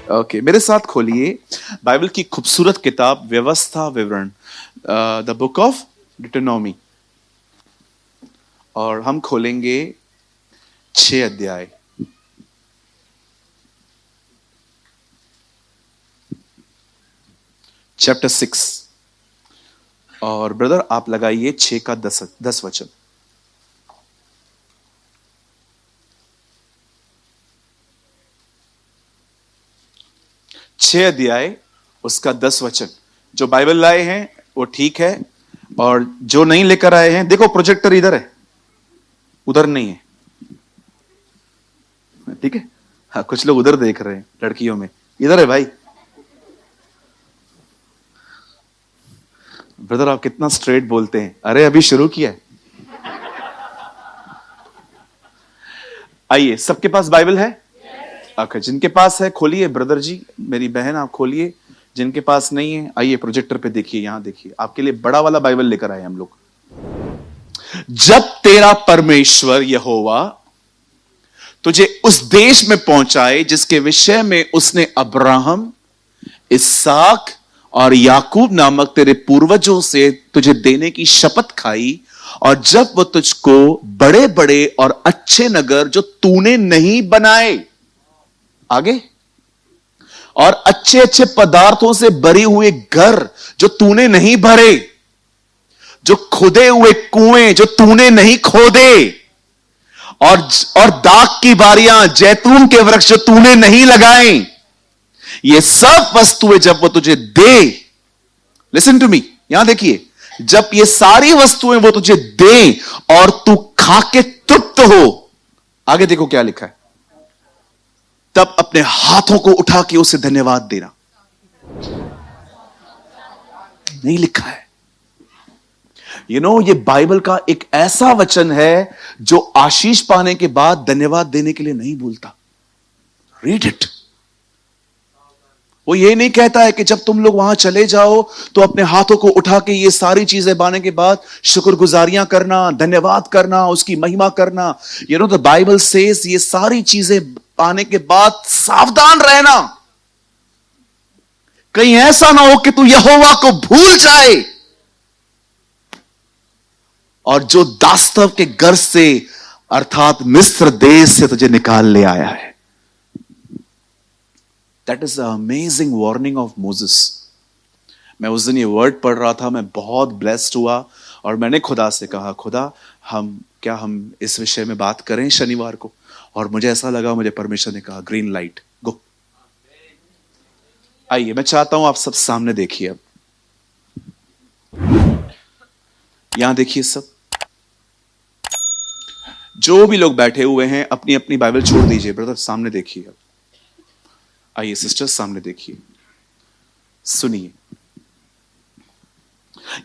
Okay, मेरे साथ खोलिए बाइबल की खूबसूरत किताब व्यवस्था विवरण, द बुक ऑफ डिटोनॉमी, और हम खोलेंगे 6 अध्याय। चैप्टर 6। और ब्रदर आप लगाइए 6 का 10 वचन। छह अध्याय उसका 10 वचन। जो बाइबल लाए हैं वो ठीक है, और जो नहीं लेकर आए हैं, देखो प्रोजेक्टर इधर है, उधर नहीं है, ठीक है। हाँ, कुछ लोग उधर देख रहे हैं, लड़कियों में, इधर है भाई। ब्रदर आप कितना स्ट्रेट बोलते हैं। अरे अभी शुरू किया है। आइए, सबके पास बाइबल है? ओके, जिनके पास है खोलिए। ब्रदर जी, मेरी बहन आप खोलिए। जिनके पास नहीं है, आइए प्रोजेक्टर पे देखिए, यहां देखिए, आपके लिए बड़ा वाला बाइबल लेकर आए हम लोग। जब तेरा परमेश्वर यहोवा तुझे उस देश में पहुंचाए जिसके विषय में उसने अब्राहम, इसहाक और याकूब नामक तेरे पूर्वजों से तुझे देने की शपथ खाई, और जब वो तुझको बड़े बड़े और अच्छे नगर जो तूने नहीं बनाए, आगे, और अच्छे अच्छे पदार्थों से भरे हुए घर जो तूने नहीं भरे, जो खुदे हुए कुएं जो तूने नहीं खोदे, और दाख की बारियां, जैतून के वृक्ष जो तूने नहीं लगाए, ये सब वस्तुएं जब वो तुझे दे, लिसन टू मी, यहां देखिए, जब ये सारी वस्तुएं वो तुझे दे और तू खा के तृप्त हो, आगे देखो क्या लिखा है, तब अपने हाथों को उठा के उसे धन्यवाद देना। नहीं लिखा है। ये बाइबल का एक ऐसा वचन है जो आशीष पाने के बाद धन्यवाद देने के लिए नहीं भूलता। Read it. वो ये नहीं कहता है कि जब तुम लोग वहां चले जाओ तो अपने हाथों को उठा के ये सारी चीजें पाने के बाद शुक्रगुजारियां करना, धन्यवाद करना, उसकी महिमा करना। द बाइबल सेज ये सारी चीजें पाने के बाद सावधान रहना, कहीं ऐसा ना हो कि तू यहोवा को भूल जाए, और जो दास्तव के घर से अर्थात मिस्र देश से तुझे निकाल ले आया है। That is the amazing warning of Moses. मैं उस दिन ये वर्ड पढ़ रहा था, मैं बहुत ब्लेस्ड हुआ, और मैंने खुदा से कहा, खुदा हम इस विषय में बात करें शनिवार को? और मुझे ऐसा लगा, मुझे परमेश्वर ने कहा ग्रीन लाइट, गो। आइए, मैं चाहता हूं आप सब सामने देखिए। अब यहां देखिए, सब जो भी लोग बैठे हुए हैं अपनी अपनी बाइबल छोड़ दीजिए। ब्रदर सामने देखिए। अब आइए सिस्टर्स सामने देखिए, सुनिए।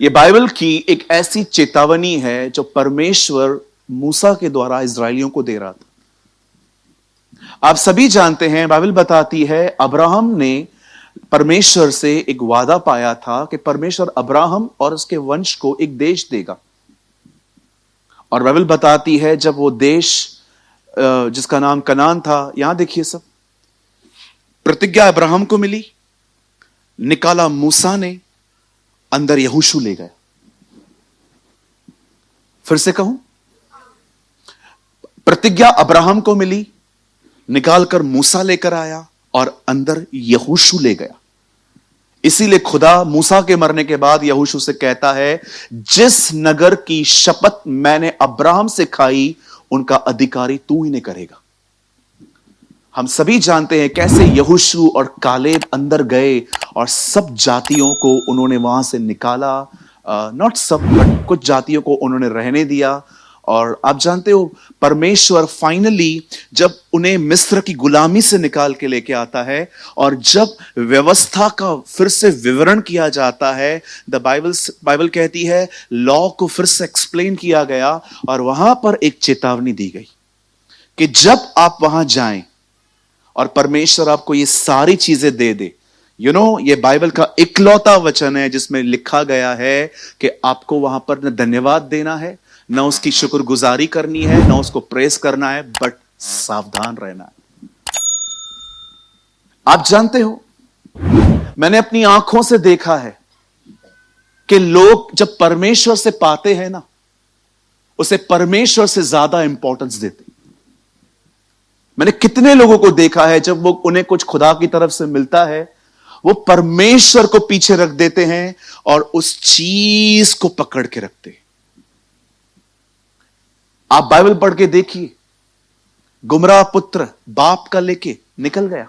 यह बाइबल की एक ऐसी चेतावनी है जो परमेश्वर मूसा के द्वारा इजरायलियों को दे रहा था। आप सभी जानते हैं, बाइबल बताती है अब्राहम ने परमेश्वर से एक वादा पाया था कि परमेश्वर अब्राहम और उसके वंश को एक देश देगा। और बाइबल बताती है जब वो देश जिसका नाम कनान था, यहां देखिए सब, प्रतिज्ञा अब्राहम को मिली, निकाला मूसा ने, अंदर यहोशू ले गया। फिर से कहूं, प्रतिज्ञा अब्राहम को मिली, निकालकर मूसा लेकर आया, और अंदर यहोशू ले गया। इसीलिए खुदा मूसा के मरने के बाद यहोशू से कहता है, जिस नगर की शपथ मैंने अब्राहम से खाई उनका अधिकारी तू ही ने करेगा। हम सभी जानते हैं कैसे यहोशू और कालेब अंदर गए और सब जातियों को उन्होंने वहां से निकाला। नॉट सब, बट कुछ जातियों को उन्होंने रहने दिया। और आप जानते हो, परमेश्वर फाइनली जब उन्हें मिस्र की गुलामी से निकाल के लेके आता है, और जब व्यवस्था का फिर से विवरण किया जाता है, बाइबल कहती है लॉ को फिर से एक्सप्लेन किया गया, और वहां पर एक चेतावनी दी गई कि जब आप वहां जाएं और परमेश्वर आपको ये सारी चीजें दे दे, ये बाइबल का इकलौता वचन है जिसमें लिखा गया है कि आपको वहां पर न धन्यवाद देना है, न उसकी शुक्रगुजारी करनी है, न उसको प्रेस करना है, बट सावधान रहना है। आप जानते हो, मैंने अपनी आंखों से देखा है कि लोग जब परमेश्वर से पाते हैं ना, उसे परमेश्वर से ज्यादा इंपॉर्टेंस देते। मैंने कितने लोगों को देखा है, जब वो उन्हें कुछ खुदा की तरफ से मिलता है, वो परमेश्वर को पीछे रख देते हैं और उस चीज को पकड़ के रखते हैं। आप बाइबल पढ़ के देखिए, गुमराह पुत्र बाप का लेके निकल गया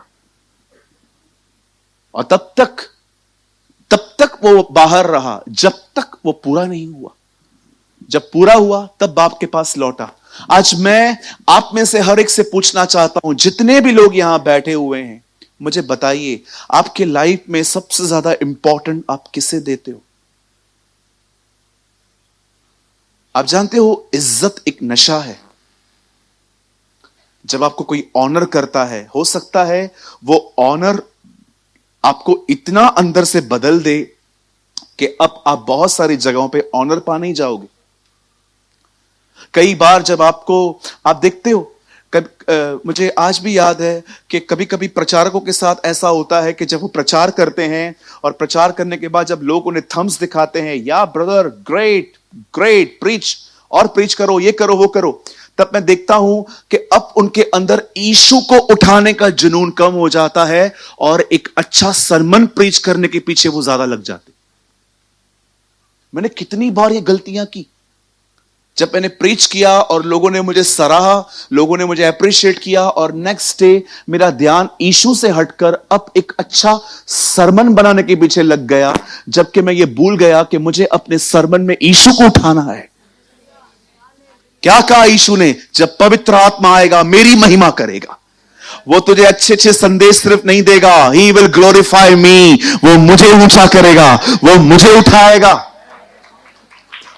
और तब तक वो बाहर रहा जब तक वो पूरा नहीं हुआ। जब पूरा हुआ तब बाप के पास लौटा। आज मैं आप में से हर एक से पूछना चाहता हूं, जितने भी लोग यहां बैठे हुए हैं, मुझे बताइए, आपके लाइफ में सबसे ज्यादा इंपॉर्टेंट आप किसे देते हो? आप जानते हो, इज्जत एक नशा है। जब आपको कोई ऑनर करता है, हो सकता है वो ऑनर आपको इतना अंदर से बदल दे कि अब आप बहुत सारी जगहों पे ऑनर पा नहीं जाओगे। कई बार जब आप देखते हो, मुझे आज भी याद है कि कभी कभी प्रचारकों के साथ ऐसा होता है कि जब वो प्रचार करते हैं और प्रचार करने के बाद जब लोग उन्हें थम्स दिखाते हैं, या ब्रदर ग्रेट ग्रेट प्रीच, और प्रीच करो, ये करो, वो करो, तब मैं देखता हूं कि अब उनके अंदर यीशु को उठाने का जुनून कम हो जाता है और एक अच्छा सरमन प्रीच करने के पीछे वो ज्यादा लग जाते। मैंने कितनी बार ये गलतियां की, जब मैंने प्रीच किया और लोगों ने मुझे सराहा, लोगों ने मुझे अप्रिशिएट किया, और नेक्स्ट डे मेरा ध्यान यीशु से हटकर अब एक अच्छा सरमन बनाने के पीछे लग गया, जबकि मैं ये भूल गया कि मुझे अपने सरमन में यीशु को उठाना है। क्या कहा यीशु ने? जब पवित्र आत्मा आएगा मेरी महिमा करेगा। वो तुझे अच्छे अच्छे संदेश सिर्फ नहीं देगा, ही विल ग्लोरीफाई मी, वो मुझे ऊंचा करेगा, वो मुझे उठाएगा।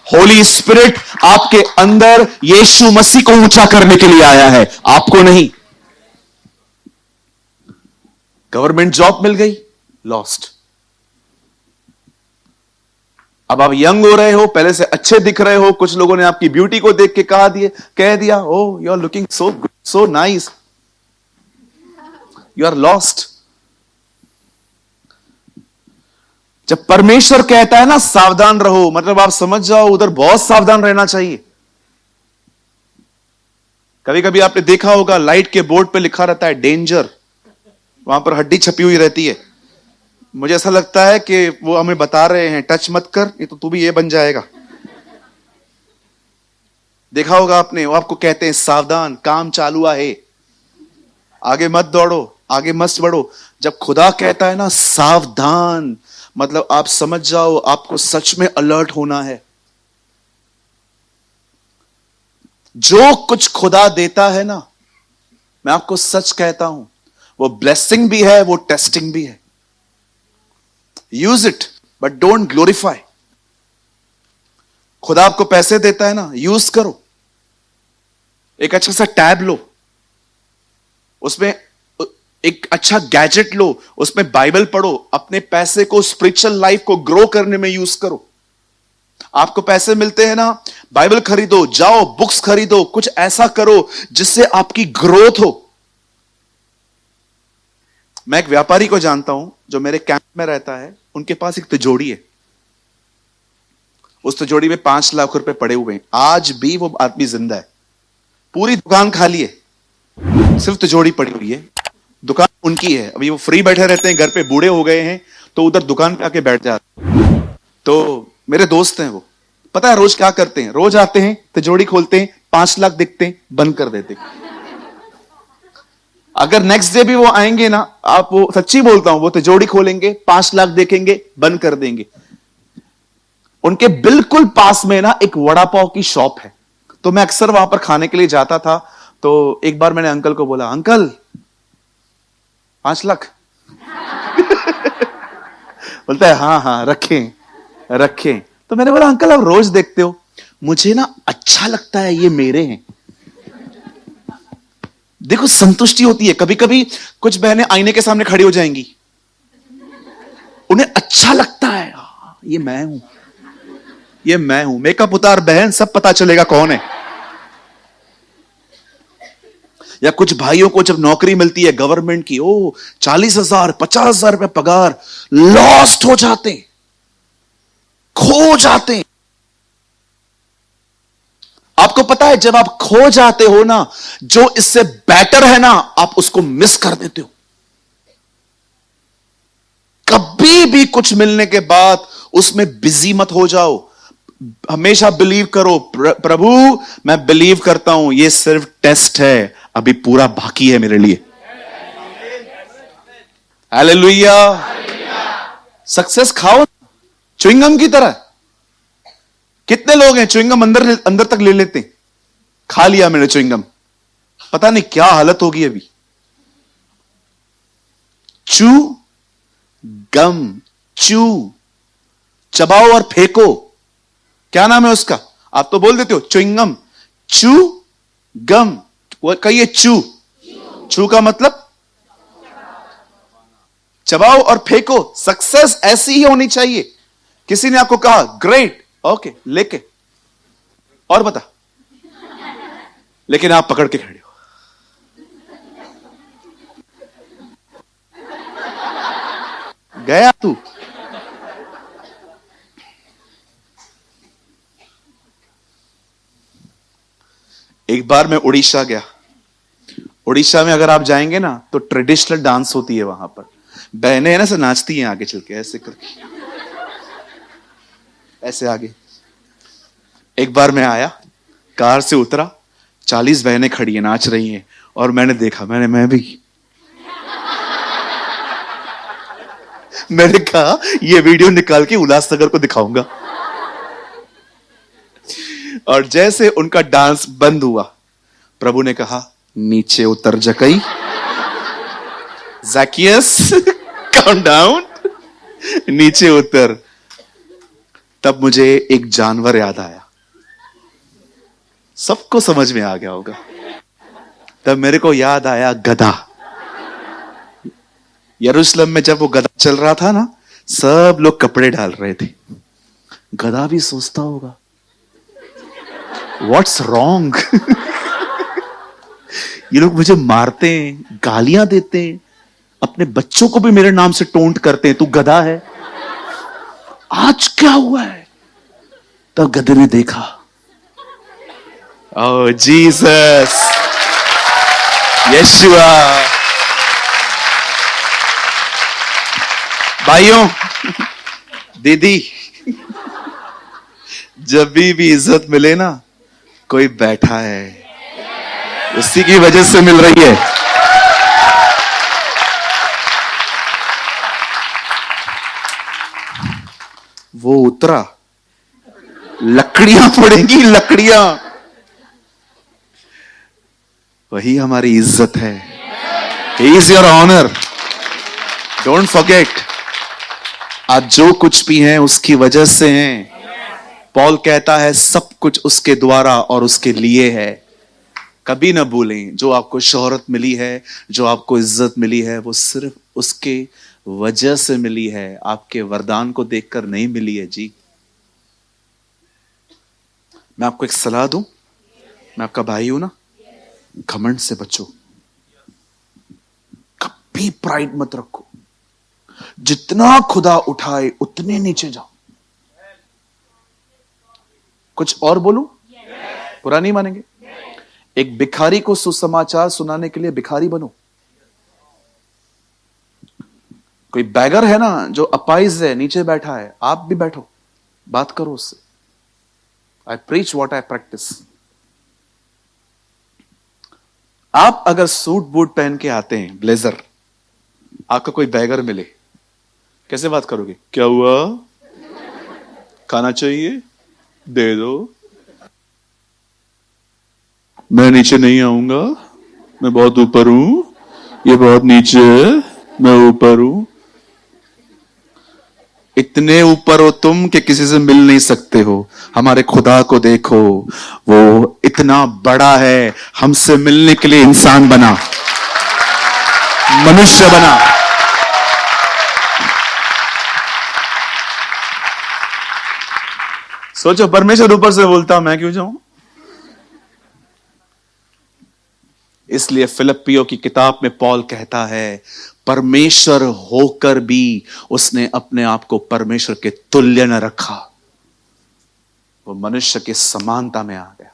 होली स्पिरिट आपके अंदर यीशु मसीह को ऊंचा करने के लिए आया है, आपको नहीं। गवर्नमेंट जॉब मिल गई, लॉस्ट। अब आप यंग हो रहे हो, पहले से अच्छे दिख रहे हो, कुछ लोगों ने आपकी ब्यूटी को देख के कह दिया, oh you are looking so good, so nice, you are lost. जब परमेश्वर कहता है ना सावधान रहो, मतलब आप समझ जाओ उधर बहुत सावधान रहना चाहिए। कभी कभी आपने देखा होगा, लाइट के बोर्ड पे लिखा रहता है डेंजर, वहां पर हड्डी छपी हुई रहती है। मुझे ऐसा लगता है कि वो हमें बता रहे हैं टच मत कर, नहीं तो तू भी ये बन जाएगा। देखा होगा आपने, वो आपको कहते हैं सावधान, काम चालू है, आगे मत दौड़ो, आगे मत बढ़ो। जब खुदा कहता है ना सावधान, मतलब आप समझ जाओ आपको सच में अलर्ट होना है। जो कुछ खुदा देता है ना, मैं आपको सच कहता हूं, वो ब्लेसिंग भी है, वो टेस्टिंग भी है। Use it but don't glorify. खुदा आपको पैसे देता है ना, यूज करो। एक अच्छा सा टैब लो, उसमें एक अच्छा गैजेट लो, उसमें बाइबल पढ़ो, अपने पैसे को स्पिरिचुअल लाइफ को ग्रो करने में यूज करो। आपको पैसे मिलते हैं ना, बाइबल खरीदो, जाओ बुक्स खरीदो, कुछ ऐसा करो जिससे आपकी ग्रोथ हो। मैं एक व्यापारी को जानता हूं जो मेरे कैंप में रहता है, उनके पास एक तिजोरी है। उस तिजोरी में 5 लाख रुपए पड़े हुए हैं, आज भी वो आदमी जिंदा है। पूरी दुकान खाली है, सिर्फ तिजोरी पड़ी हुई है। दुकान उनकी है, अभी वो फ्री बैठे रहते हैं, घर पे बूढ़े हो गए हैं तो उधर दुकान पे आके बैठ जाते हैं। तो मेरे दोस्त हैं, वो पता है रोज क्या करते हैं, रोज आते हैं, तिजोरी खोलते हैं, 5 लाख दिखते हैं, बंद कर देते हैं। अगर नेक्स्ट डे भी वो आएंगे ना, आप वो सच्ची बोलता हूं, वो तिजोरी खोलेंगे, 5 लाख देखेंगे, बंद कर देंगे। उनके बिल्कुल पास में ना एक वड़ा पाव की शॉप है, तो मैं अक्सर वहां पर खाने के लिए जाता था। तो एक बार मैंने अंकल को बोला, अंकल 5 लाख बोलता है हाँ हाँ रखें रखें। तो मैंने बोला, अंकल आप रोज देखते हो, मुझे ना अच्छा लगता है, ये मेरे हैं। देखो संतुष्टि होती है। कभी कभी कुछ बहनें आईने के सामने खड़ी हो जाएंगी, उन्हें अच्छा लगता है, ये मैं हूं, ये मैं हूं। मेकअप उतार बहन, सब पता चलेगा कौन है। या कुछ भाइयों को जब नौकरी मिलती है गवर्नमेंट की, ओ 40,000 50,000 रुपए पगार, लॉस्ट हो जाते, खो जाते। आपको पता है जब आप खो जाते हो ना, जो इससे बेटर है ना, आप उसको मिस कर देते हो। कभी भी कुछ मिलने के बाद उसमें बिजी मत हो जाओ। हमेशा बिलीव करो, प्रभु मैं बिलीव करता हूं, ये सिर्फ टेस्ट है, अभी पूरा बाकी है मेरे लिए। हालेलुया। सक्सेस खाओ च्युइंगम की तरह। कितने लोग हैं च्युइंगम अंदर अंदर तक ले लेते हैं। खा लिया मैंने च्युइंगम, पता नहीं क्या हालत होगी अभी। चू गम, चू, चबाओ और फेंको। क्या नाम है उसका? आप तो बोल देते हो च्युइंगम। चू गम, कहिए चू। चू का मतलब चबाओ और फेंको। सक्सेस ऐसी ही होनी चाहिए। किसी ने आपको कहा ग्रेट, ओके, लेके और बता, लेकिन आप पकड़ के खड़े हो। गया तू। एक बार मैं उड़ीसा गया। उड़ीसा में अगर आप जाएंगे ना तो ट्रेडिशनल डांस होती है वहां पर। बहनें है ना से नाचती हैं आगे चल के, ऐसे करके, ऐसे आगे। एक बार मैं आया, कार से उतरा, 40 बहनें खड़ी हैं, नाच रही हैं, और मैंने देखा, मैं भी मैंने कहा ये वीडियो निकाल के उल्लासनगर को दिखाऊंगा। और जैसे उनका डांस बंद हुआ, प्रभु ने कहा नीचे उतर जकई, ज़ैकियस कम डाउन, नीचे उतर। तब मुझे एक जानवर याद आया। सबको समझ में आ गया होगा। तब मेरे को याद आया गधा। यरूशलेम में जब वो गधा चल रहा था ना, सब लोग कपड़े डाल रहे थे। गधा भी सोचता होगा व्हाट्स रॉन्ग। ये लोग मुझे मारते हैं, गालियां देते हैं, अपने बच्चों को भी मेरे नाम से टोंट करते हैं, तू गधा है। आज क्या हुआ है? तब गधे ने देखा, ओह जीसस, यीशुआ। भाइयों, दीदी, जब भी इज्जत मिले ना, कोई बैठा है, उसी की वजह से मिल रही है। वो उतरा, लकड़ियां पड़ेंगी, लकड़ियां। वही हमारी इज्जत है। He is your honor. Don't forget. आज जो कुछ भी है उसकी वजह से हैं। पॉल कहता है सब कुछ उसके द्वारा और उसके लिए है। कभी ना भूलें, जो आपको शोहरत मिली है, जो आपको इज्जत मिली है, वो सिर्फ उसके वजह से मिली है, आपके वरदान को देखकर नहीं मिली है जी। मैं आपको एक सलाह दूं, मैं आपका भाई हूं ना, घमंड से बचो। कभी प्राइड मत रखो। जितना खुदा उठाए उतने नीचे जाओ। कुछ और बोलूं? बुरा नहीं मानेंगे? एक भिखारी को सुसमाचार सुनाने के लिए भिखारी बनो। कोई बैगर है ना जो अपाइज है, नीचे बैठा है, आप भी बैठो, बात करो उससे। आई प्रीच व्हाट आई प्रैक्टिस। आप अगर सूट बूट पहन के आते हैं, ब्लेजर, आपका कोई बैगर मिले, कैसे बात करोगे? क्या हुआ? खाना चाहिए? दे दो। मैं नीचे नहीं आऊंगा, मैं बहुत ऊपर हूं, ये बहुत नीचे है, मैं ऊपर हूं। इतने ऊपर हो तुम कि किसी से मिल नहीं सकते हो। हमारे खुदा को देखो, वो इतना बड़ा है, हमसे मिलने के लिए इंसान बना, मनुष्य बना। सोचो, परमेश्वर ऊपर से बोलता, मैं क्यों जाऊं? इसलिए फिलिप्पियों की किताब में पौल कहता है, परमेश्वर होकर भी उसने अपने आप को परमेश्वर के तुल्य न रखा। वो मनुष्य के समानता में आ गया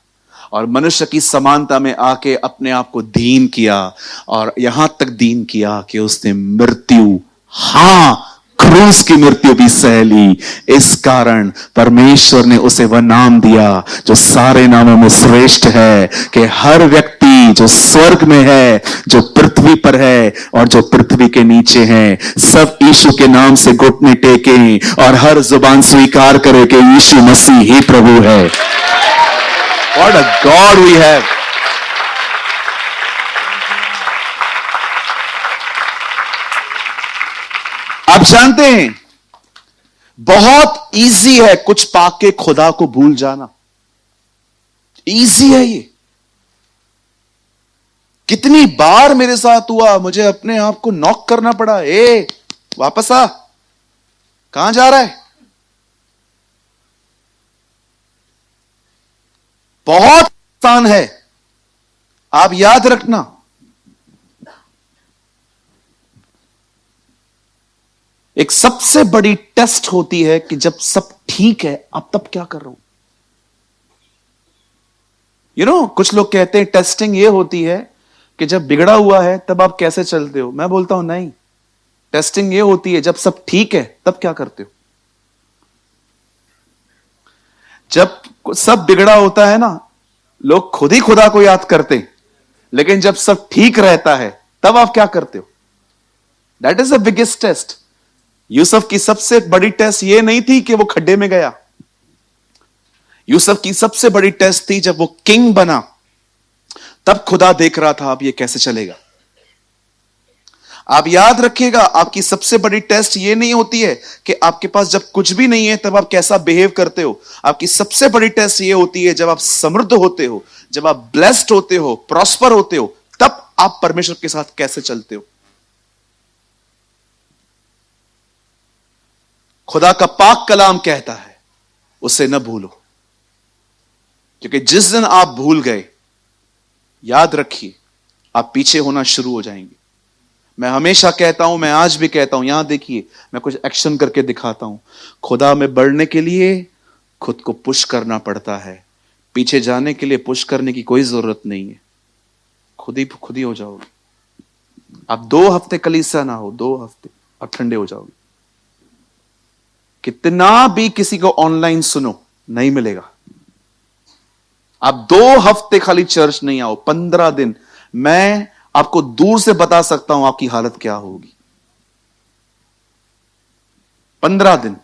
और मनुष्य की समानता में आके अपने आप को दीन किया, और यहां तक दीन किया कि उसने मृत्यु, हां क्रूस की मृत्यु भी सह ली। इस कारण परमेश्वर ने उसे वह नाम दिया जो सारे नामों में श्रेष्ठ है, कि हर व्यक्ति जो स्वर्ग में है, जो पृथ्वी पर है और जो पृथ्वी के नीचे है, सब यीशु के नाम से घुटने टेकें और हर जुबान स्वीकार करे कि यीशु मसीह ही प्रभु है। What a God we have! आप जानते हैं, बहुत इजी है कुछ पाके खुदा को भूल जाना। इजी है ये। कितनी बार मेरे साथ हुआ, मुझे अपने आप को नॉक करना पड़ा, ए वापस आ, कहां जा रहा है। बहुत आसान है, आप याद रखना। एक सबसे बड़ी टेस्ट होती है कि जब सब ठीक है, आप तब क्या कर रहे हो। कुछ लोग कहते हैं टेस्टिंग ये होती है कि जब बिगड़ा हुआ है तब आप कैसे चलते हो। मैं बोलता हूं नहीं, टेस्टिंग ये होती है जब सब ठीक है तब क्या करते हो। जब सब बिगड़ा होता है ना, लोग खुद ही खुदा को याद करते हैं, लेकिन जब सब ठीक रहता है तब आप क्या करते हो। That is the biggest test. Yusuf की सबसे बड़ी टेस्ट ये नहीं थी कि वो खड्डे में गया। यूसुफ की सबसे बड़ी टेस्ट थी जब वो किंग बना, तब खुदा देख रहा था अब ये कैसे चलेगा। आप याद रखिएगा, आपकी सबसे बड़ी टेस्ट ये नहीं होती है कि आपके पास जब कुछ भी नहीं है तब आप कैसा बिहेव करते हो। आपकी सबसे बड़ी टेस्ट ये होती है जब आप समृद्ध होते हो, जब आप ब्लेस्ड होते हो, प्रॉस्पर होते हो, तब आप परमेश्वर के साथ कैसे चलते हो। खुदा का पाक कलाम कहता है उसे न भूलो, क्योंकि जिस दिन आप भूल गए, याद रखिए आप पीछे होना शुरू हो जाएंगे। मैं हमेशा कहता हूं, मैं आज भी कहता हूं, यहां देखिए मैं कुछ एक्शन करके दिखाता हूं। खुदा में बढ़ने के लिए खुद को पुश करना पड़ता है, पीछे जाने के लिए पुश करने की कोई जरूरत नहीं है। खुद ही हो जाओगे। आप 2 हफ्ते कलीसिया ना हो, 2 हफ्ते आप ठंडे हो जाओगे। कितना भी किसी को ऑनलाइन सुनो, नहीं मिलेगा। आप 2 हफ्ते खाली चर्च नहीं आओ, 15 दिन, मैं आपको दूर से बता सकता हूं आपकी हालत क्या होगी। 15 दिन,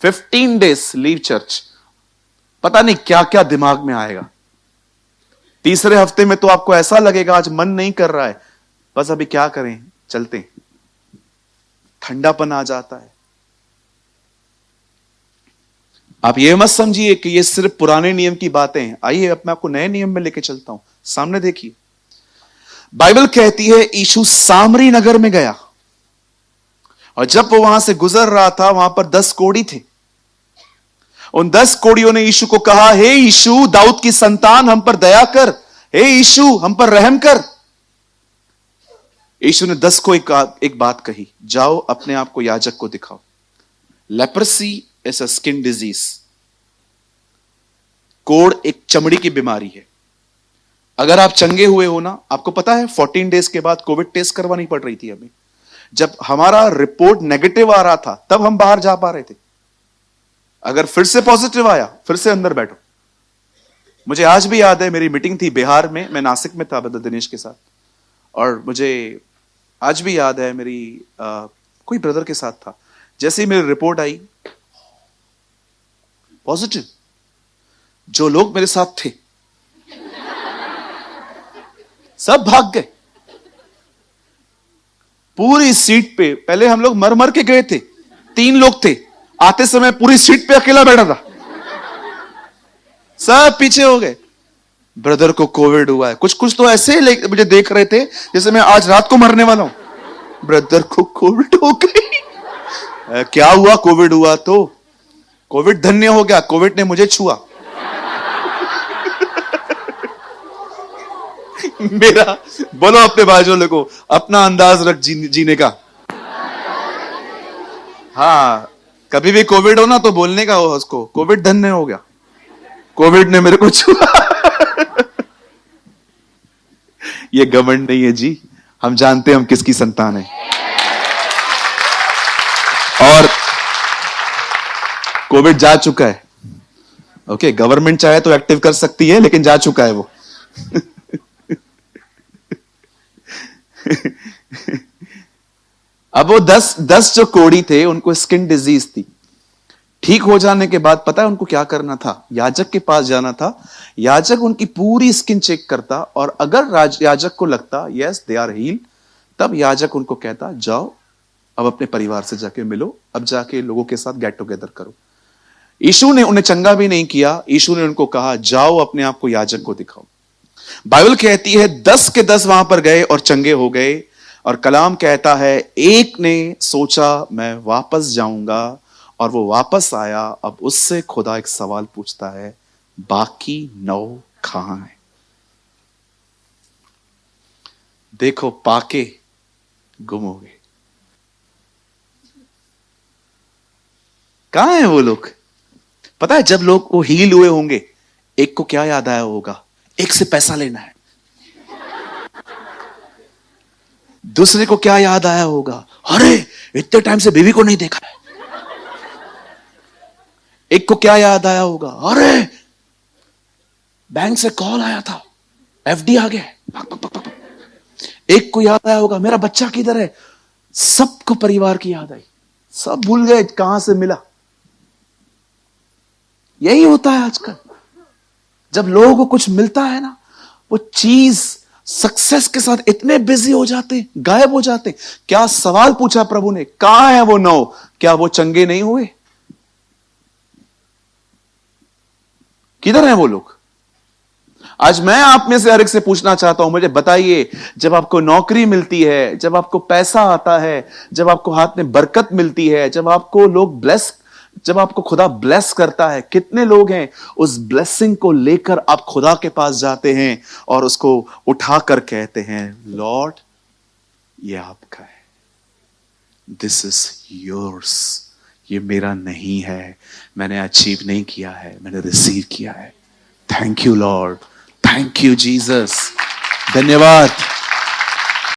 15 डेज लीव चर्च, पता नहीं क्या क्या दिमाग में आएगा। तीसरे हफ्ते में तो आपको ऐसा लगेगा आज मन नहीं कर रहा है, बस अभी क्या करें, चलते हैं। ठंडापन आ जाता है। आप ये मत समझिए कि ये सिर्फ पुराने नियम की बातें हैं। आइए अब मैं आपको नए नियम में लेके चलता हूं। सामने देखिए, बाइबल कहती है यीशु सामरी नगर में गया, और जब वो वहां से गुजर रहा था, वहां पर 10 कोढ़ी थे। उन 10 कोढ़ियों ने यीशु को कहा, हे यीशु दाऊद की संतान, हम पर दया कर, हे यीशु हम पर रहम कर। यीशु ने 10 को एक बात कही, जाओ अपने आप को याजक को दिखाओ। Leprosy is a skin disease. कोढ़ एक चमड़ी की बीमारी है। अगर आप चंगे हुए हो ना, आपको पता है 14 डेज के बाद कोविड टेस्ट करवानी पड़ रही थी हमें। जब हमारा रिपोर्ट नेगेटिव आ रहा था तब हम बाहर जा पा रहे थे। अगर फिर से पॉजिटिव आया, फिर से अंदर बैठो। मुझे आज भी याद है, मेरी मीटिंग थी बिहार में, मैं नासिक में था ब्रदर दिनेश के साथ, और मुझे आज भी याद है मेरी कोई ब्रदर के साथ था। जैसे ही मेरी रिपोर्ट आई पॉजिटिव, जो लोग मेरे साथ थे सब भाग गए। पूरी सीट पे, पहले हम लोग मर मर के गए थे, 3 लोग थे, आते समय पूरी सीट पे अकेला बैठा था, सब पीछे हो गए। ब्रदर को कोविड हुआ है। कुछ कुछ तो ऐसे मुझे देख रहे थे जैसे मैं आज रात को मरने वाला हूं। ब्रदर को कोविड हो गई। क्या हुआ? कोविड हुआ तो कोविड धन्य हो गया, कोविड ने मुझे छुआ। मेरा, बोलो अपने बाजू वाले को, अपना अंदाज रख जीने का। हाँ, कभी भी कोविड हो ना तो बोलने का हो उसको, कोविड धन्य हो गया, कोविड ने मेरे को छुआ। ये घमंड नहीं है जी, हम जानते हैं हम किसकी संतान है। और कोविड जा चुका है, ओके, गवर्नमेंट चाहे तो एक्टिव कर सकती है, लेकिन जा चुका है वो। अब वो 10 जो कोढ़ी थे उनको स्किन डिजीज थी। ठीक हो जाने के बाद पता है उनको क्या करना था? याजक के पास जाना था। याजक उनकी पूरी स्किन चेक करता, और अगर याजक को लगता यस दे आर हील, तब याजक उनको कहता जाओ अब अपने परिवार से जाके मिलो, अब जाके लोगों के साथ गेट टुगेदर करो। यीशु ने उन्हें चंगा भी नहीं किया, यीशु ने उनको कहा जाओ अपने आप को याजक को दिखाओ। बाइबल कहती है 10 के 10 वहां पर गए और चंगे हो गए। और कलाम कहता है एक ने सोचा मैं वापस जाऊंगा, और वो वापस आया। अब उससे खुदा एक सवाल पूछता है, बाकी 9 कहां है? देखो पाके गुम हो गए। कहां है वो लोग? पता है जब लोग वो हील हुए होंगे, एक को क्या याद आया होगा? एक से पैसा लेना है। दूसरे को क्या याद आया होगा? अरे इतने टाइम से बीवी को नहीं देखा है। एक को क्या याद आया होगा? अरे बैंक से कॉल आया था, एफडी आ गया। एक को याद आया होगा मेरा बच्चा किधर है। सबको परिवार की याद आई, सब भूल गए कहां से मिला। यही होता है आजकल, जब लोगों को कुछ मिलता है ना, वो चीज सक्सेस के साथ इतने बिजी हो जाते, गायब हो जाते। क्या सवाल पूछा प्रभु ने, कहां है वो 9? क्या वो चंगे नहीं हुए? किधर हैं वो लोग? आज मैं आप में से हर एक से पूछना चाहता हूं, मुझे बताइए, जब आपको नौकरी मिलती है, जब आपको पैसा आता है, जब आपको हाथ में बरकत मिलती है, जब आपको लोग जब आपको खुदा ब्लेस करता है, कितने लोग हैं उस ब्लेसिंग को लेकर आप खुदा के पास जाते हैं और उसको उठाकर कहते हैं लॉर्ड ये आपका है, दिस इज योर्स, ये मेरा नहीं है, मैंने अचीव नहीं किया है, मैंने रिसीव किया है। Thank you Lord, thank you Jesus, धन्यवाद।